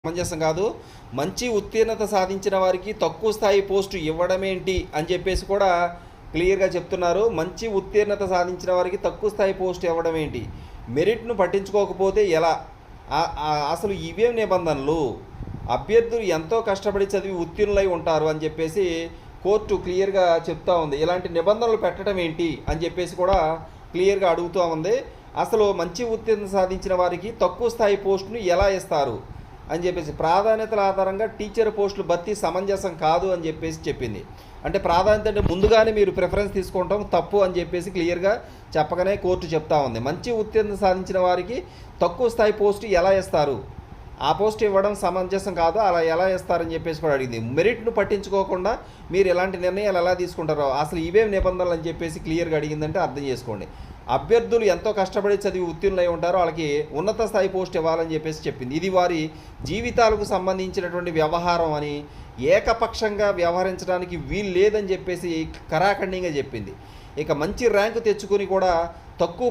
సమంజసం కాదు. మంచి ఉత్తీర్ణత సాధించిన వారికి తక్కువ స్థాయి పోస్టు ఇవ్వడమేంటి అని చెప్పేసి కూడా క్లియర్గా చెప్తున్నారు. మంచి ఉత్తీర్ణత సాధించిన వారికి తక్కువ స్థాయి పోస్ట్ ఇవ్వడం ఏంటి, మెరిట్ను పట్టించుకోకపోతే ఎలా, అసలు ఇవేం నిబంధనలు, అభ్యర్థులు ఎంతో కష్టపడి చదివి ఉత్తీర్ణులై ఉంటారు అని చెప్పేసి కోర్టు క్లియర్గా చెప్తా ఉంది. ఇలాంటి నిబంధనలు పెట్టడం ఏంటి అని చెప్పేసి కూడా క్లియర్గా అడుగుతూ ఉంది. అసలు మంచి ఉత్తీర్ణత సాధించిన వారికి తక్కువ స్థాయి పోస్టును ఎలా ఇస్తారు అని చెప్పేసి, ప్రాధాన్యతల ఆధారంగా టీచర్ పోస్టులు భర్తీ సమంజసం కాదు అని చెప్పేసి చెప్పింది. అంటే ప్రాధాన్యత అంటే ముందుగానే మీరు ప్రిఫరెన్స్ తీసుకుంటాం తప్పు అని చెప్పేసి క్లియర్గా చెప్పగానే కోర్టు చెప్తా ఉంది. మంచి ఉత్తీర్ణత సాధించిన వారికి తక్కువ స్థాయి పోస్టు ఎలా ఇస్తారు, ఆ పోస్ట్ ఇవ్వడం సమంజసం కాదు, అలా ఎలా ఇస్తారని చెప్పేసి కూడా అడిగింది. మెరిట్ను పట్టించుకోకుండా మీరు ఎలాంటి నిర్ణయాలు ఎలా తీసుకుంటారో, అసలు ఇవేం నిబంధనలు అని చెప్పేసి క్లియర్గా అడిగిందంటే అర్థం చేసుకోండి. అభ్యర్థులు ఎంతో కష్టపడి చదివి ఉత్తీర్ణులై ఉంటారో వాళ్ళకి ఉన్నత స్థాయి పోస్ట్ ఇవ్వాలని చెప్పేసి చెప్పింది. ఇది వారి జీవితాలకు సంబంధించినటువంటి వ్యవహారం అని, ఏకపక్షంగా వ్యవహరించడానికి వీలు లేదని చెప్పేసి కరాఖండిగా చెప్పింది. ఇక మంచి ర్యాంకు తెచ్చుకొని కూడా తక్కువ